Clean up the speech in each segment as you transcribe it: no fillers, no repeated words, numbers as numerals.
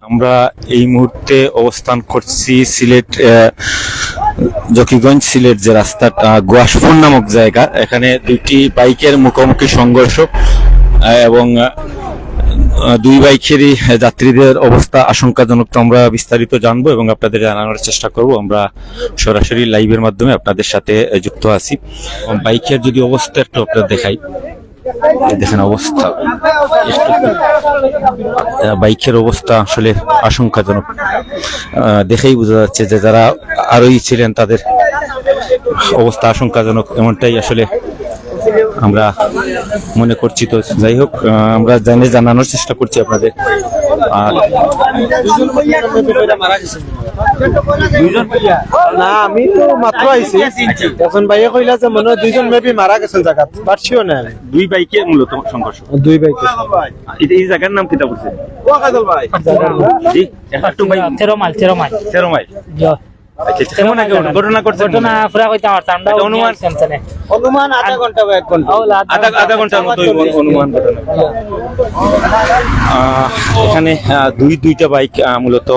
আমরা এই মুহূর্তে অবস্থান করছি সিলেট জকিগঞ্জ সিলেট যে রাস্তাটা গোয়াসপুর নামক জায়গা, এখানে দুইটি বাইকের মুখোমুখি সংঘর্ষ এবং দুই বাইকেরই যাত্রীদের অবস্থা আশঙ্কাজনক। তো আমরা বিস্তারিত জানবো এবং আপনাদের জানানোর চেষ্টা করব। আমরা সরাসরি লাইভের মাধ্যমে আপনাদের সাথে যুক্ত আছি। বাইকের যদি অবস্থা একটু আপনাদের দেখাই, দেখেন অবস্থা, বাইকের অবস্থা আসলে আশঙ্কাজনক। দেখেই বোঝা যাচ্ছে যে যারা আরোহী ছিলেন তাদের অবস্থা আশঙ্কাজনক, এমনটাই আসলে আমরা মনে করছি। তো যাই হোক, আমরা জানানোর চেষ্টা করছি আপনাদের। না, আমি তো মাত্র আইছি। এখন ভাইয়া কইলা যে মনে হয় দুইজন মেবি মারা গেছেন জায়গা, পারছিও না। দুই বাইকে মূলত সংঘর্ষ, দুই বাইকে। এই জায়গার নাম কিটা বলছে? ঘটনা করছে অনুমান আধা ঘন্টা বা 1 ঘন্টা, আধা ঘন্টার মতো অনুমান। এখানে দুইটা বাইক মূলত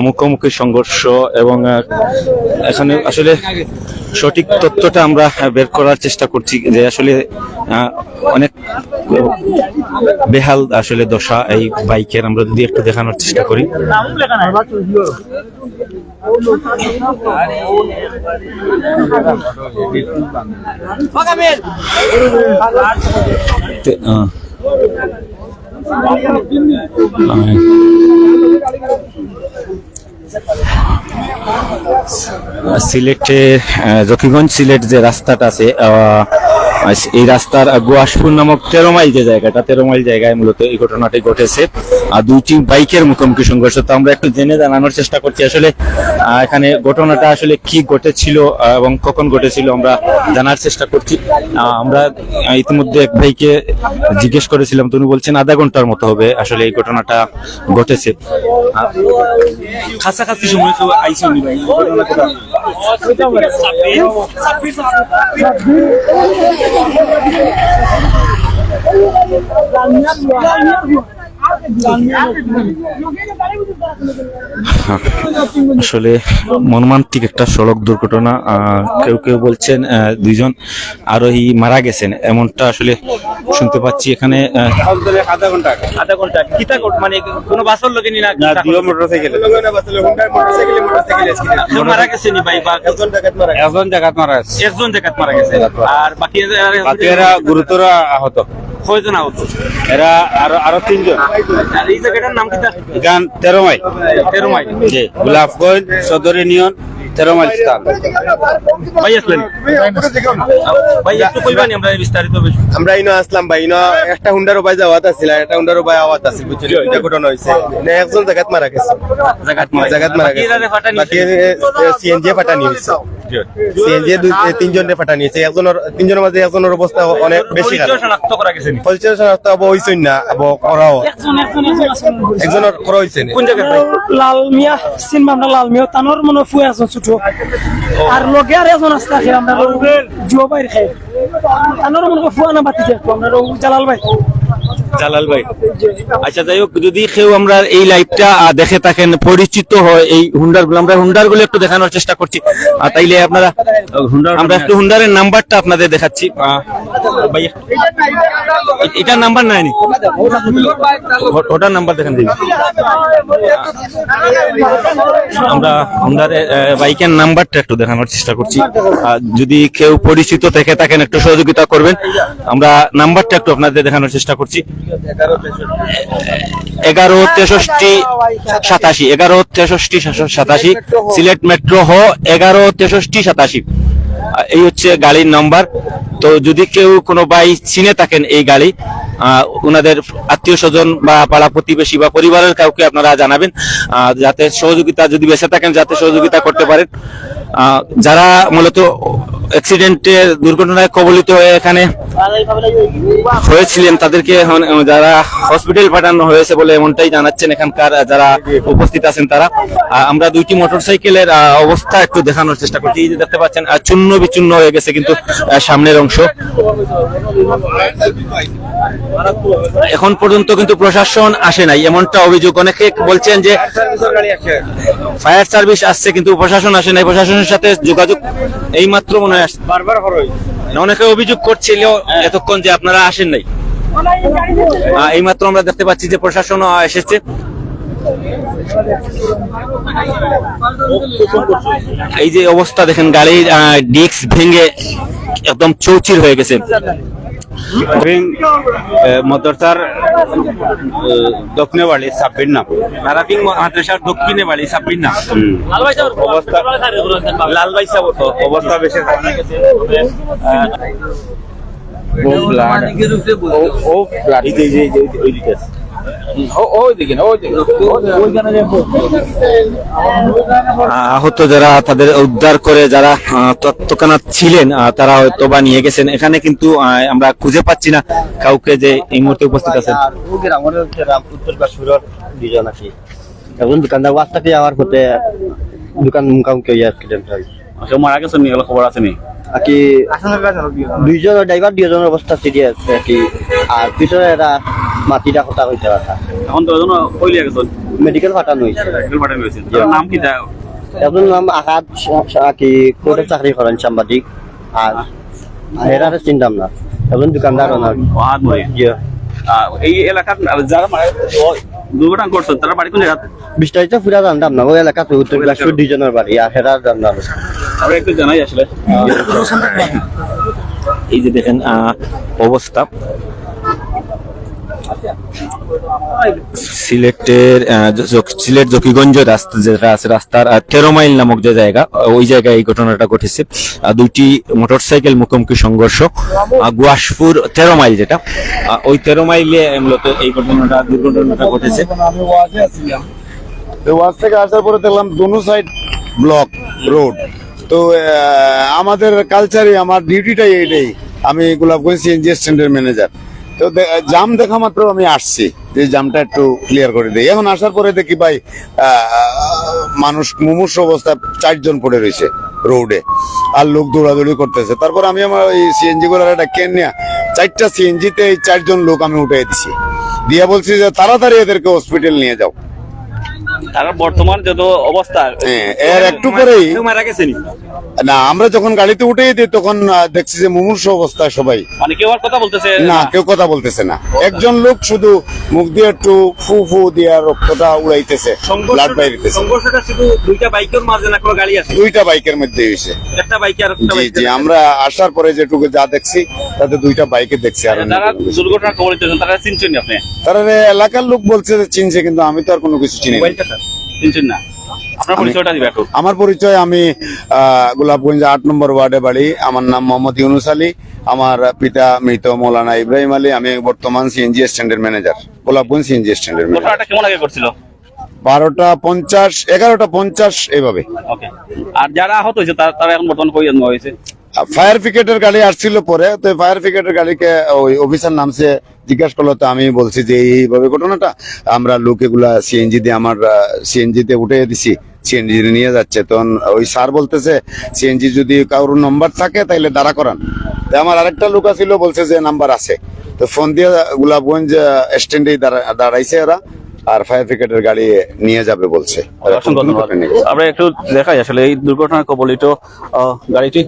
মুখোমুখি সংঘর্ষ এবং এখানে আসলে সঠিক তথ্যটা আমরা বের করার চেষ্টা করছি যে আসলে অনেক বেহাল আসলে দশা এই বাইকের। আমরা যদি একটু দেখানোর চেষ্টা করি, সিলেটে জকিগঞ্জ সিলেট যে রাস্তাটা আছে, এই রাস্তার গোয়াসপুর নামক 13 মাইল যে জায়গাটা, 13 মাইল জায়গায় মূলত এই ঘটনাটি ঘটেছে। আর দুইটি বাইকের মুখোমুখি সংঘর্ষ। তো আমরা একটু জেনে জানানোর চেষ্টা করছি আসলে এখানে ঘটনাটা আসলে কি ঘটেছিল এবং কখন ঘটেছিল আমরা জানার চেষ্টা করছি। আমরা ইতিমধ্যে এক ভাইকে জিজ্ঞেস করেছিলাম, তিনি বলছেন আধা ঘন্টার মতো হবে আসলে এই ঘটনাটা ঘটেছে। কাছাকাছি সময় আইসি ভাই আসলে মর্মান্তিক একটা সড়ক দুর্ঘটনা। কেউ কেউ বলছেন দুইজন আরোহী মারা গেছেন, এমনটা আসলে শুনতে পাচ্ছি। এখানে আধা ঘন্টা কিতা মানে কোনো বাসের লোকে নি না, মোটরসাইকেল মারা গেছে নি ভাই, বা একজন জায়গাত মারা গেছে আর বাকিরা গুরুতর আহত। কয়জন আহত? এরা আরো 3 জন। আর এই জায়গাটার নাম কি? 13 মাইল। 13 মাইল জি, গোলাপগঞ্জ সদর ইউনিয়ন 13 মাইল স্থান। ভাই আসলেন ভাই, একটু কইবানি আমরা বিস্তারিত। আমরা ইনো আসলাম ভাই, ইনো একটা হুন্ডার উপায় যাওয়াত আছিল, একটা হুন্ডার উপায় আওয়াত আছিল, বুঝছেন? এটা ঘটনা হইছে না, একজন জায়গাত মারা গেছে, জায়গাত মারা গেছে, বাকি সিএনজি ফাটানি হইছে। সিএনজি 3 জনের ফাটানি হইছে, 3 জনের মাঝে একজনের অবস্থা অনেক বেশি খারাপ। শনাক্ত করা গেছে নি? পরিচয় শনাক্ত হইছেন না, করাও একজনের করা হইছে। কোন জায়গা? লাল মিয়া সিনেমা, আমরা লাল মিয়া তানোর মনে ফুয়ে আছেন ছোট, আর লগে আর একজন আসতে আছে আমরা জুয়া বাইর খাই, তানোর মনে ফুয়া না বাতিছে আমরা জালাল ভাই। আচ্ছা, যাই হোক, যদি কেউ আমরা এই লাইভটা দেখে থাকেন, পরিচিত হয় এই হুন্ডার গুলো, আমরা হুন্ডার গুলো একটু দেখানোর চেষ্টা করছি। তাইলে আপনারা আমরা একটু হুন্ডারের নাম্বারটা আপনাদের দেখাচ্ছি। এটার নাম্বার নাই, ওটার নাম্বার দেখেন দিন। আমরা হুন্ডারের বাইকের নাম্বারটা একটু দেখানোর চেষ্টা করছি। যদি কেউ পরিচিত থেকে থাকেন একটু সহযোগিতা করবেন। আমরা নাম্বারটা একটু আপনাদের দেখানোর চেষ্টা করছি। 116387 সিলেট মেট্রো হ 116387, এই হচ্ছে গাড়ির নাম্বার। তো যদি কেউ কোনো ভাই চিনে থাকেন এই গাড়ি, ওনাদের আত্মীয় স্বজন বা পাড়া প্রতিবেশী বা পরিবারের কাউকে আপনারা জানাবেন, যাতে সহযোগিতা, যদি বেঁচে থাকেন যাতে সহযোগিতা করতে পারেন। যারা মূলত অ্যাক্সিডেন্টে দুর্ঘটনায় কবলিত হয়ে এখানে হয়েছিলেন তাদেরকে এখন যারা হসপিটাল পাঠানো হয়েছে বলে এমনটাই জানাচ্ছেন এখানকার যারা উপস্থিত আছেন তারা। আমরা দুইটি মোটরসাইকেলের অবস্থা একটু দেখানোর চেষ্টা করছি। এই যে দেখতে পাচ্ছেন চূর্ণ বিচূর্ণ হয়ে গেছে কিন্তু সামনের অংশ। এখন পর্যন্ত কিন্তু প্রশাসন আসে নাই এমনটা অভিযোগ। অনেকে বলছেন যে ফায়ার সার্ভিস আসছে কিন্তু প্রশাসন আসে নাই, প্রশাসনের সাথে যোগাযোগ এই মাত্র মনে হয় আসছে। বারবার অনেকে অভিযোগ করছিল এতক্ষণ যে আপনারা আসেন নাই। এই মাত্র আমরা দেখতে পাচ্ছি যে প্রশাসন এসেছে। এই যে অবস্থা দেখেন, গাড়ির ডিস্ক ভেঙে একদম চৌচির হয়ে গেছে। মদরসার দক্ষিণে বাড়ি সাব্বির নাম, নারাপিং মাদ্রাসার দক্ষিণে বাড়ি সাব্বির না অবস্থা লালবাই সাহেব অবস্থা বেশি আহত যারা তাদের উদ্ধার করে যারা তৎক্ষণাৎ ছিলেন তারা হয়তো বা নিয়ে গেছেন। এখানে কিন্তু আমরা খুঁজে পাচ্ছি না কাউকে যে এই মুহূর্তে উপস্থিত আছেন। এখন দোকানদার ওয়াজটাকে যাওয়ার পথে দোকান মুখামুখি অ্যাক্সিডেন্ট হয়। মারা গেছেন খবর আছে নি? কি দুইজন ড্রাইভার দুজনের অবস্থা সিরিয়াস কি, আর পিছনে একটা মাটিটা কথা হইতে পারে। এখন তো এজন কইলিয়া গেছেন, মেডিকেল পাঠানো হয়েছে। মেডিকেল পাঠানো হয়েছে। তার নাম কি? এখন নাম আকাশ কি কোর্টে চাকরি করেন সাংবাদিক, আর এরা চিন্তাম না। এখন দোকানদার হাত মরে এই এলাকার যারা দুর্ঘটনা করছেন তারা বাড়ি কোন জায়গাতে? বিস্তারিত পুরা জানতাম না। ওই এলাকাতে উত্তর বিলাসপুর দুইজনের বাড়ি, আর এরা জানতাম। আমরা একটু জানাই আসলে। এই যে দেখেন অবস্থা সিলেটের সিলেট জকিগঞ্জ রাস্তা যেটা আছে, রাস্তার 13 মাইল নামক যে জায়গা, ওই জায়গায় এই ঘটনাটা ঘটেছে। দুইটি মোটরসাইকেল মুখোমুখি সংঘর্ষ। গুয়াসপুর 13 মাইল যেটা, ওই 13 মাইলে মূলত এই দুর্ঘটনাটা ঘটেছে। আমি ওয়াজে আসছিলাম, ওয়াজ থেকে আসার পরে দেখলাম দোনো সাইড ব্লক রোড। তো আমাদের কালচারে আমার ডিউটিটাই এইটাই। আমি গোলাপগঞ্জ সিএনজি স্ট্যান্ডের ম্যানেজার। তো জাম দেখা মাত্র আমি আসছি যে জামটা একটু ক্লিয়ার করে দিই। এখন আসার পরে দেখি ভাই মানুষ মুমূর্ষু অবস্থা 4 জন পড়ে রয়েছে রোডে, আর লোক দৌড়াদৌড়ি করতেছে। তারপর আমি আমার ওই সিএনজি গুলার একটা কেন নিয়ে 4টা সিএনজিতে এই 4 জন লোক আমি উঠে দিচ্ছি, দিয়ে বলছি যে তাড়াতাড়ি এদেরকে হসপিটাল নিয়ে যাও। তারা বর্তমান যত অবস্থা এর একটু পরেই মারা গেছেন না, আমরা যখন গাড়িতে উঠে দিই তখন দেখছি যে মুমূর্ষু অবস্থায় সবাই, মানে কেউ আর কথা বলতেছে না, কেউ কথা বলতেছে না। একজন লোক শুধু মুখ দিয়ে একটু ফু ফু দিয়ে রক্তটা উড়াইতেছে, ব্লাড বাইরিতেছে। সংঘর্ষটা শুধু দুইটা বাইকের মাঝে না, কোনো গাড়ি আছে? 2টা বাইকের মধ্যে হয়েছে। একটা বাইকে আর একটা জি বাইকে। জি, আমরা আসার পরে যেটুকু যা দেখছি তাতে 2টা বাইকে দেখছি। আর যারা দুর্ঘটনা খবর দিতেছেন তারা চিনছেন না আপনি? তারা এলাকার লোক বলছে যে চিনছে, কিন্তু আমি তো আর কোনো কিছু চিনি না। চিনছেন না? আপনার পরিচয়টা দিবেন একটু। আমার পরিচয়, আমি গোলাপগঞ্জ 8 নম্বর ওয়ার্ডে বাড়ি। আমার নাম মোহাম্মদ ইউনুস আলী। আমার পিতা মৃত মৌলানা ইব্রাহিম আলী। আমি বর্তমান সিএনজি স্ট্যান্ডের ম্যানেজার, গোলাপগঞ্জ সিএনজি স্ট্যান্ডের ম্যানেজার। ঘটনাটা কেমন আগে করছিল? 12:50 11:50 এইভাবে। ওকে। আর যারা আহত হয়েছে তারা এখন বর্তমান কই আনা হয়েছে? ফায়ার ব্রিগেডের গাড়ি আসছিল পরে, তো ফায়ার ব্রিগেডের গাড়িকে ওই অফিসার নামছে, জিজ্ঞাসা করলো। তো আমি বলছি যে এইভাবে ঘটনাটা, আমরা লোক এগুলা সিএনজি দিয়ে আমার সিএনজিতে উঠে দিছি, সিএনজি নিয়ে যাচ্ছে। তখন ওই স্যার বলতেছে সিএনজি যদি কারোর নাম্বার থাকে তাইলে দাঁড়া করান। তো আমার আরেকটা লোক ছিল, বলছে যে নাম্বার আছে। তো ফোন দিয়ে গোলাপগঞ্জ স্ট্যান্ডে দাঁড়াইছে ওরা, আর ফায়ার ব্রিগেডের গাড়ি নিয়ে যাবে বলছে। আমরা একটু দেখাই আসলে এই দুর্ঘটনা কবলিত গাড়িটি,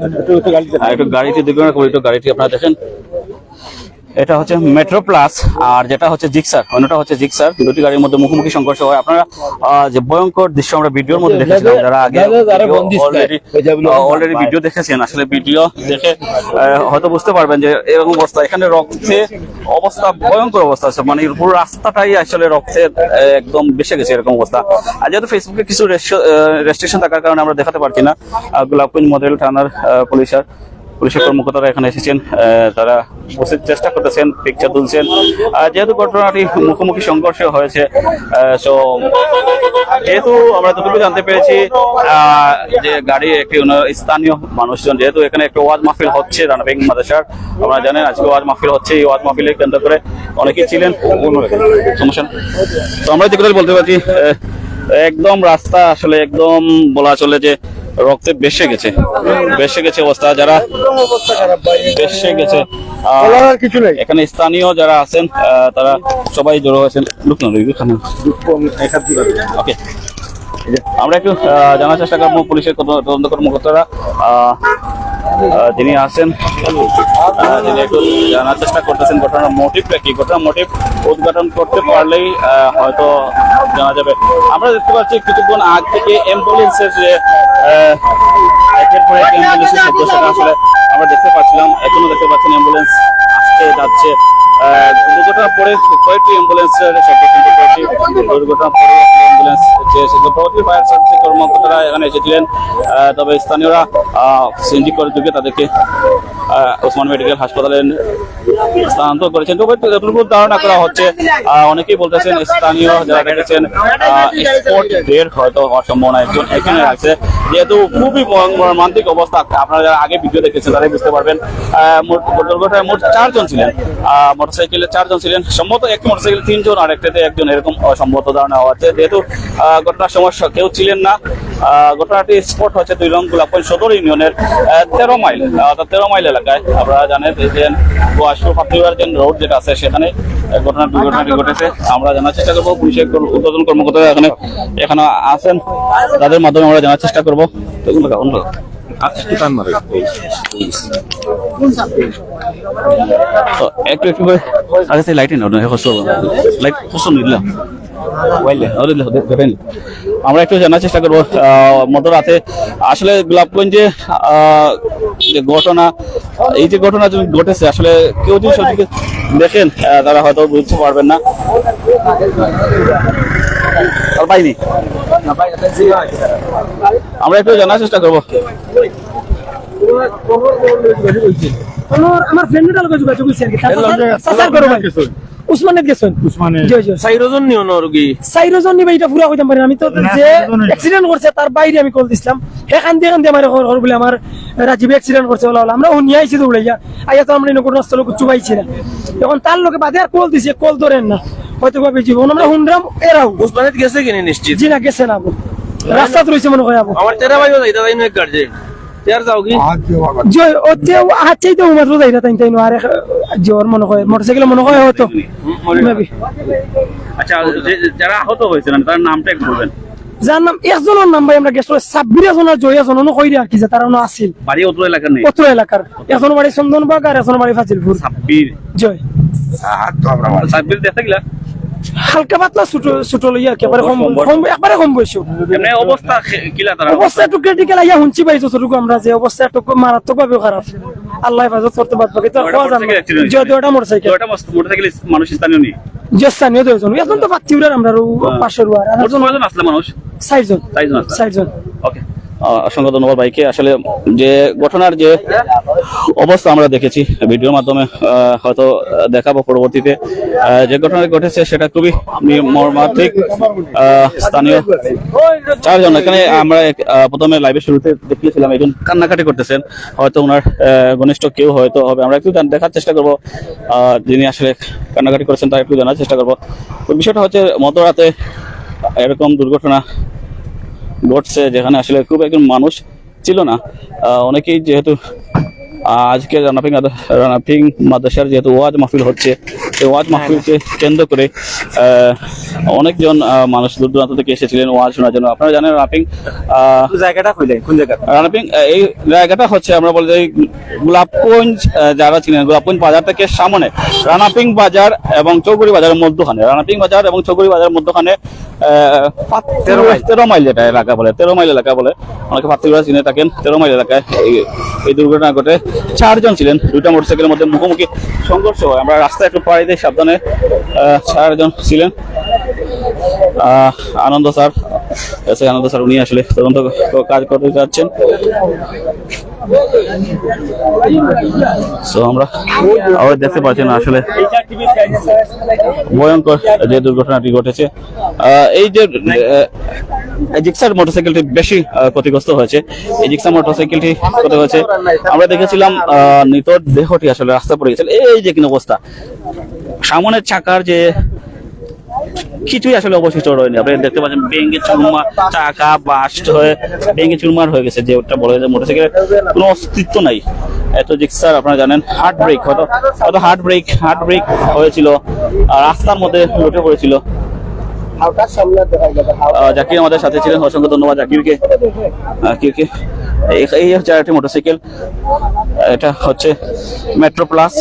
গাড়িটি দুর্ঘটনা কবলিত গাড়িটি আপনারা দেখেন। এটা হচ্ছে মেট্রো প্লাস, আর যেটা হচ্ছে জিক্সার, অন্যটা হচ্ছে জিক্সার। দুটি গাড়ির মধ্যে মুখোমুখি সংঘর্ষ হয়। আপনারা যে ভয়ঙ্কর দৃশ্য আমরা ভিডিওর মধ্যে দেখেছিলাম, যারা আগে অলরেডি ভিডিও দেখেছেন, আসলে ভিডিও দেখে হয়তো বুঝতে পারবেন যে এরকম অবস্থা। এখানে রক্তে অবস্থা ভয়ঙ্কর অবস্থা আছে, মানে পুরো রাস্তাটাই আসলে রক্তে একদম বেসে গেছে এরকম অবস্থা। আর যেহেতু ফেসবুকে কিছু রেস্ট্রিকশন থাকার কারণে আমরা দেখাতে পারছি না। গোলাপগঞ্জ মডেল থানার পুলিশের কর্মকর্তারা এখানে এসেছেন, তারা বসে চেষ্টা করতেছেন, পিকচার তুলছেন। যেহেতু ঘটনাটি মুখোমুখি সংঘর্ষ হয়েছে, যেহেতু আমরা যতটুকু জানতে পেরেছি যে গাড়ি একটি স্থানীয় মানুষজন, যেহেতু এখানে একটা ওয়াজ মাহফিল হচ্ছে রানাপিং মাদ্রাসার, আপনারা জানেন আজকে ওয়াজ মাহফিল হচ্ছে, এই ওয়াজ মাহফিলে কেন্দ্র করে অনেকেই ছিলেন, সমস্যা না। তো আমরা যে কথা বলতে পারছি একদম রাস্তা আসলে একদম বলা চলে যে রক্তে বেসে গেছে অবস্থা, যারা বেসে গেছে কিছু নেই এখানে স্থানীয় যারা আছেন তারা সবাই জড়ো হয়েছেন। ওকে, আমরা একটু জানার চেষ্টা করবো পুলিশের তদন্ত কর্মকর্তারা যিনি আছেন, যিনি একটু জানার চেষ্টা করতেছেন ঘটনার মোটিভটা কি, ঘটনার মোটিভ উদ্ঘাটন করতে পারলেই হয়তো জানা যাবে। আমরা দেখতে পাচ্ছি কিছুক্ষণ আগ থেকে অ্যাম্বুলেন্সের যে একের পর এক অ্যাম্বুলেন্সের শব্দ, সেটা আসলে আমরা দেখতে পাচ্ছিলাম, এখনো দেখতে পাচ্ছেন অ্যাম্বুলেন্স আসছে যাচ্ছে। দুর্ঘটনার পরে কয়েকটি অ্যাম্বুলেন্সের শব্দ শুনতে পেয়েছি, দুর্ঘটনার পরে অ্যাম্বুলেন্স ফায়ার সার্ভিসের কর্মকর্তারা এখানে এসেছিলেন, তবে স্থানীয়রা সিএনজি করে ঢুকে তাদেরকে ওসমান মেডিকেল হাসপাতালে স্থানান্তর করেছেন। তবে যতটুকু ধারণা করা হচ্ছে, অনেকেই বলতেছেন স্থানীয় যারা দেখেছেন স্পট ডেড হয়তো হওয়ার সম্ভাবনা একজন এখানে আছে, যেহেতু খুবই মর্মান্তিক অবস্থা। আপনারা যারা আগে ভিডিও দেখেছেন তারাই বুঝতে পারবেন। দুর্ঘটনায় মোট 4 জন ছিলেন, মোটরসাইকেলে 4 জন ছিলেন, সম্ভবত একটি মোটরসাইকেল 3 জন আর একটাতে 1 জন, এরকম সম্ভবত ধারণা হচ্ছে। যেহেতু ঘটনার সমস্যা কেউ ছিলেন না, ঘটনাটি স্পট হচ্ছে 2 নং গোলাপগঞ্জ সদর ইউনিয়নের 13 মাইল, অর্থাৎ 13 মাইল এলাকায়। আপনারা জানেন যে গোয়াশপুর ফাতিউয়ার যে রোড যেটা আছে সেখানে দুর্ঘটনাটি ঘটেছে। আমরা জানার চেষ্টা করবো পুলিশের উদ্বোধন কর্মকর্তারা এখানে আছেন, তাদের মাধ্যমে আমরা জানার চেষ্টা করবো। একটু একটু করে আগে লাইট লাইট পছন্দ নিলাম। আমরা একটু জানার চেষ্টা করবো মধ্যরাতে আসলে গোলাপগঞ্জে যে ঘটনা, এই যে ঘটনা ঘটেছে, আসলে কেউ যদি সঠিক দেখেন তারা হয়তো বুঝতে পারবেন না। পাইনি, আমরা একটু জানার চেষ্টা করবো। আমার ফ্রেন্ডের আলোকে যোগাযোগ হইছে আর কি, সাসার করো ভাই উসমানে গেছেন, সাইরোজন নিও না রোগী, সাইরোজন নিবে এটা পুরা কইতাম পারি। আমি তো যে অ্যাক্সিডেন্ট করছে তার বাইরে আমি কল দিছিলাম, এখান দিয়ে আমার ঘর বলে আমার রাজীব অ্যাক্সিডেন্ট করছে বলা, আমরা উনিয়ে আইছি দৌড়াইয়া আইয়া তো আমরা ঘটনাস্থলে কিছু পাইছি না। এখন তার লোকে বাদে আর কল দিছে, কল ধরেন না হয়তো ভাবে জীবন আমরা হুনরাম এরাও উসমানে গেছে কিনে নিশ্চিত, জি না গেছে না, রাস্তা তো রইছে মনে হয় আবু আমার তেরা ভাইও যাইতা তাই নয় কাটছে তের যাও কি জয় ওতে আচ্ছাই তো উমার যাইতা তাই তাই আর জোর মনে হয় মোটরসাইকেল মনে হয় হয়তো মেবি। আচ্ছা, যারা আহত হয়েছে না তার নামটা একটু বলবেন। যার নাম একজনের নাম ভাই আমরা গেছিল, 26 জন আর জয় জন কই আর কি, তারা আসিল বাড়ি অত্র এলাকার নেই, অত্র এলাকার, একজন বাড়ি চন্দনবাগ আর একজন বাড়ি ফাজিলপুর। 26 জয় 26 দেখা গেলা হালকা পাতলা ছোট লইয়া একেবারে কম একবারে কম বয়স। এমনি অবস্থা কিলা তার অবস্থা একটু ক্রিটিক্যাল আইয়া শুনছি পাই যতটুকু আমরা, যে অবস্থা একটু মারাত্মক ভাবে খারাপ। আল্লাহ হেফাজত করতে পারবো কিন্তু যদিওটা মোটরসাইকেল মানুষ স্থানীয় নেই, যে স্থানীয় 2 জন, এখন তো পাচ্ছিউরার আমরা পাশের আর আসলে মানুষ 4 জন। ওকে, অসংখ্য ধন্যবাদ ভাইকে। আসলে যে ঘটনার যে অবস্থা আমরা দেখেছি ভিডিওর মাধ্যমে, হয়তো দেখাবো পরবর্তীতে, যে ঘটনা ঘটেছে সেটা খুবই মর্মান্তিক। স্থানীয় 4 জন, এখানে আমরা প্রথমে লাইভের শুরুতে দেখিয়েছিলাম একজন কান্নাকাটি করতেছেন, হয়তো ওনার ঘনিষ্ঠ কেউ হয়তো হবে। আমরা একটু দেখার চেষ্টা করবো যিনি আসলে কান্নাকাটি করেছেন, তার একটু জানার চেষ্টা করবো। বিষয়টা হচ্ছে মধ্যরাতে এরকম দুর্ঘটনা ঘটছে যেখানে আসলে খুব একজন মানুষ ছিল না। অনেকেই যেহেতু আজকে রানাপিং মাদ্রাসার যেহেতু ওয়াজ মাহফিল হচ্ছে, এই ওয়াজ মাহফিলকে কেন্দ্র করে অনেকজন মানুষ দূর দূরান্ত থেকে এসেছিলেন ওয়াজ শোনার জন্য। আপনারা জানেন রানাপিং জায়গাটা কোন জায়গা? রানাপিং এই জায়গাটা হচ্ছে আমরা বলি যে গোলাপগঞ্জ যারা ছিলেন, গোলাপগঞ্জ বাজার থেকে সামনে রানাপিং বাজার এবং চৌগুড়ি বাজারের মধ্যখানে, রানাপিং বাজার এবং চৌগুড়ি বাজারের মধ্যখানে 13 মাইল যেটা এলাকা বলে, 13 মাইল এলাকা বলে, অনেকে ফাতিউরা চিনে থাকেন। 13 মাইল এলাকায় এই দুর্ঘটনা ঘটে। 4 জন ছিলেন, 2টা মোটরসাইকেলের মধ্যে মুখোমুখি সংঘর্ষ হয়। আমরা রাস্তায় একটু পাড়ি দিয়ে সাবধানে, 4 জন ছিলেন। আনন্দ স্যার উনি আসলে তদন্ত কাজ করতে যাচ্ছেন। আমরা আবার দেখতে পাচ্ছেন আসলে ভয়ঙ্কর যে দুর্ঘটনাটি ঘটেছে। এই যে এই জিক্সার মোটরসাইকেলটি বেশি ক্ষতিগ্রস্ত হয়েছে। এই জিক্সার মোটরসাইকেলটি ক্ষতি হয়েছে। আমরা দেখেছিলাম নিতর দেহটি আসলে রাস্তা পড়ে গেছিল। এই যে কিনা অবস্থা, সামনের চাকার যে কিছুই আসলে অবশিষ্ট রয়নি। আপনি দেখতে পাচ্ছেন ভেঙে চুরমার, চাকা বাস্ট হয়ে ভেঙে চুরমার হয়ে গেছে। যে ওটা বলা যায় মোটরসাইকেলের কোনো অস্তিত্ব নাই। এত জিক্সার আপনারা জানেন, হার্ট ব্রেক হয়তো হার্ট ব্রেক হয়েছিল, রাস্তার মধ্যে লুটে পড়েছিল। জাকির আমাদের সাথে ছিলেন, অসংখ্য ধন্যবাদ জাকিরকে। এই হচ্ছে আরেকটি মোটরসাইকেল, এটা হচ্ছে মেট্রো প্লাস।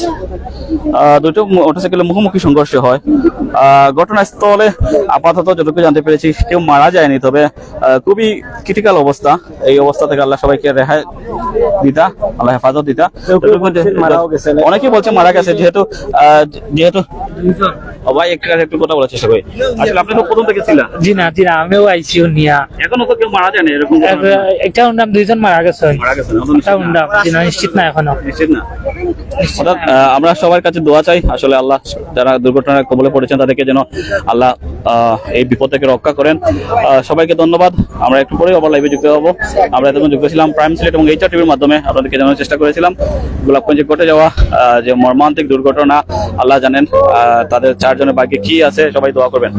দুটো মোটরসাইকেলের মুখোমুখি সংঘর্ষ হয়। ঘটনাস্থলে আপাতত যতটুকু জানতে পেরেছি কেউ মারা যায়নি, তবে খুবই ক্রিটিক্যাল অবস্থা। এই অবস্থা থেকে আল্লাহ সবাইকে রেহাই দিতা, আল্লাহ হেফাজত দিতা। অনেকে বলছে মারা গেছে, যেহেতু ভাই একটু কথা বলার চেষ্টা করি। আসলে আপনি তো প্রথম থেকে ছিলেন? জি না আমিও আইসিও নিয়া এখনো তো কেউ মারা যায়নি এরকম? একটা উন্ডাম, দুইজন মারা গেছে। একটা উন্ডাম নিশ্চিত না এখনো। নিশ্চিত না। অর্থাৎ আমরা সবার কাছে দোয়া চাই আসলে, আল্লাহ যারা দুর্ঘটনার কবলে পড়েছেন তাদেরকে যেন আল্লাহ এই বিপদ থেকে রক্ষা করেন। সবাইকে ধন্যবাদ। আমরা একটু পরে আবার লাইভে যুক্ত হবো। আমরা এতক্ষণ যুক্ত ছিলাম প্রাইম সিলেট এবং এইচআর টিভির মাধ্যমে আপনাদেরকে জানানোর চেষ্টা করেছিলাম গোলাপগঞ্জে ঘটে যাওয়া যে মর্মান্তিক দুর্ঘটনা। আল্লাহ জানেন তাদের 4 জনের ভাগ্যে কি আছে, সবাই দোয়া করবেন।